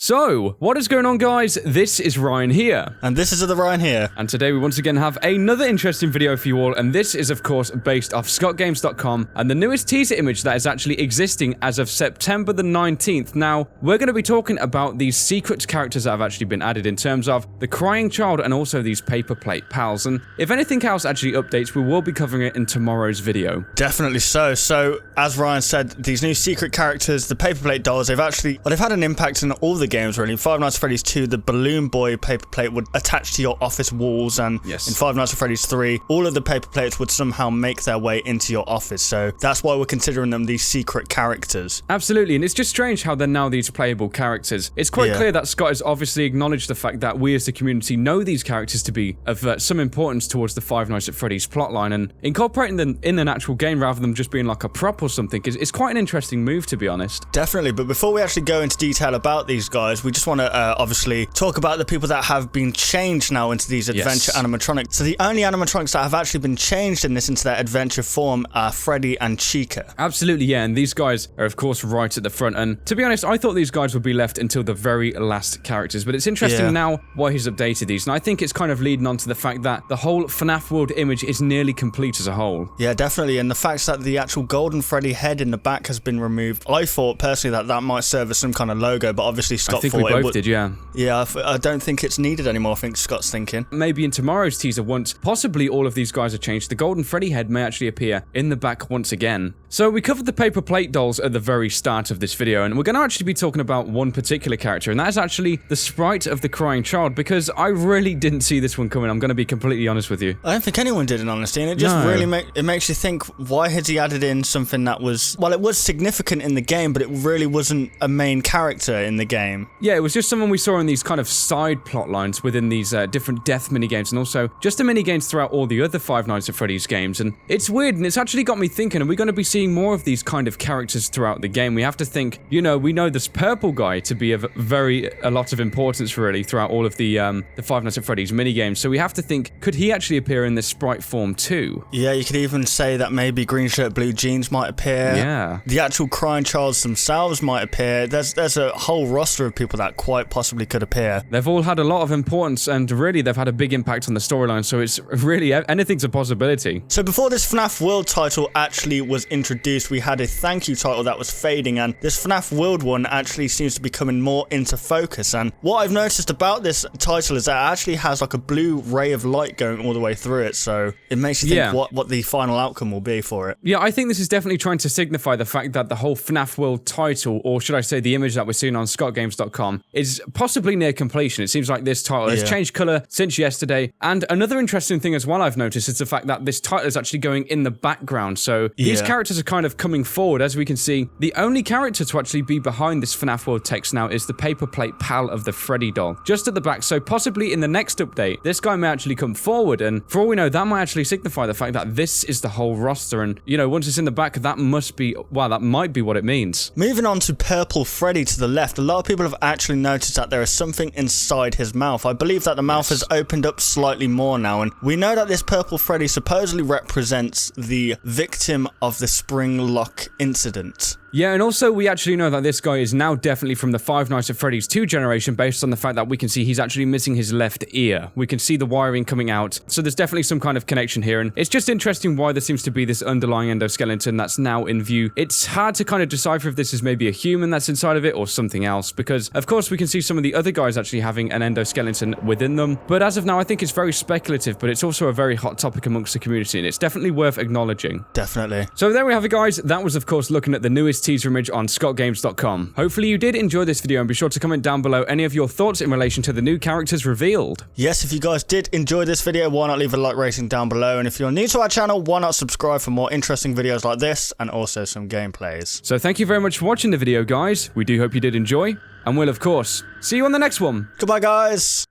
So, what is going on, guys? This is Ryan here. And this is the Ryan here. And today we once again have another interesting video for you all, and this is of course based off ScottGames.com and the newest teaser image that is actually existing as of September the 19th. Now, we're going to be talking about these secret characters that have actually been added in terms of the crying child and also these paper plate pals. And if anything else actually updates, we will be covering it in tomorrow's video. Definitely so. So, as Ryan said, these new secret characters, the paper plate dolls, they've had an impact in all the games really. In Five Nights at Freddy's 2, the balloon boy paper plate would attach to your office walls, and in Five Nights at Freddy's 3, all of the paper plates would somehow make their way into your office. So that's why we're considering them these secret characters. Absolutely, and it's just strange how they're now these playable characters. It's quite clear that Scott has obviously acknowledged the fact that we as the community know these characters to be of some importance towards the Five Nights at Freddy's plotline, and incorporating them in an actual game rather than just being like a prop or something is quite an interesting move, to be honest. Definitely, but before we actually go into detail about these guys, we just want to obviously talk about the people that have been changed now into these adventure animatronics. So the only animatronics that have actually been changed in this into their adventure form are Freddy and Chica. Absolutely, yeah, and these guys are of course right at the front, and to be honest, I thought these guys would be left until the very last characters, but it's interesting now why he's updated these, and I think it's kind of leading on to the fact that the whole FNAF world image is nearly complete as a whole. Yeah, definitely, and the fact that the actual golden Freddy head in the back has been removed, I thought personally that might serve as some kind of logo, but obviously Scott thought we both did, yeah. Yeah, I don't think it's needed anymore, I think Scott's thinking. Maybe in tomorrow's teaser, once possibly all of these guys are changed, the golden Freddy head may actually appear in the back once again. So we covered the paper plate dolls at the very start of this video, and we're going to actually be talking about one particular character, and that is actually the sprite of the crying child, because I really didn't see this one coming. I'm going to be completely honest with you. I don't think anyone did, in honesty, and it just really makes you think, why has he added in something that was, well, it was significant in the game, but it really wasn't a main character in the game. Yeah, it was just someone we saw in these kind of side plot lines within these different death minigames, and also just the minigames throughout all the other Five Nights at Freddy's games. And it's weird, and it's actually got me thinking, are we going to be seeing more of these kind of characters throughout the game? We have to think, you know, we know this purple guy to be of a lot of importance really throughout all of the Five Nights at Freddy's minigames, so we have to think, could he actually appear in this sprite form too? Yeah, you could even say that maybe green shirt, blue jeans might appear. Yeah. The actual crying childs themselves might appear. There's a whole roster of people that quite possibly could appear. They've all had a lot of importance, and really they've had a big impact on the storyline, so it's really, anything's a possibility. So before this FNAF World title actually was introduced, we had a thank you title that was fading, and this FNAF World one actually seems to be coming more into focus. And what I've noticed about this title is that it actually has like a blue ray of light going all the way through it, so it makes you think what the final outcome will be for it. Yeah, I think this is definitely trying to signify the fact that the whole FNAF World title, or should I say the image that we're seeing on ScottGames.com, is possibly near completion. It seems like this title has changed colour since yesterday. And another interesting thing as well I've noticed is the fact that this title is actually going in the background. So these characters are kind of coming forward. As we can see, the only character to actually be behind this FNAF World text now is the paper plate pal of the Freddy doll, just at the back. So possibly in the next update, this guy may actually come forward, and for all we know, that might actually signify the fact that this is the whole roster. And, you know, once it's in the back, that must be, wow, that might be what it means. Moving on to Purple Freddy to the left, a lot of people have actually noticed that there is something inside his mouth. I believe that the mouth has opened up slightly more now, and we know that this Purple Freddy supposedly represents the victim of the spring lock incident. Yeah, and also we actually know that this guy is now definitely from the Five Nights at Freddy's 2 generation, based on the fact that we can see he's actually missing his left ear. We can see the wiring coming out, so there's definitely some kind of connection here, and it's just interesting why there seems to be this underlying endoskeleton that's now in view. It's hard to kind of decipher if this is maybe a human that's inside of it or something else, because of course we can see some of the other guys actually having an endoskeleton within them, but as of now I think it's very speculative, but it's also a very hot topic amongst the community, and it's definitely worth acknowledging. Definitely. So there we have it, guys. That was of course looking at the newest teaser image on ScottGames.com. Hopefully you did enjoy this video, and be sure to comment down below any of your thoughts in relation to the new characters revealed. Yes, if you guys did enjoy this video, why not leave a like rating down below, and if you're new to our channel, why not subscribe for more interesting videos like this, and also some gameplays. So thank you very much for watching the video, guys. We do hope you did enjoy, and we'll of course see you on the next one. Goodbye, guys.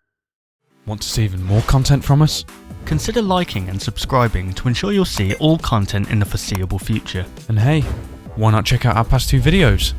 Want to see even more content from us? Consider liking and subscribing to ensure you'll see all content in the foreseeable future. And hey, why not check out our past 2 videos?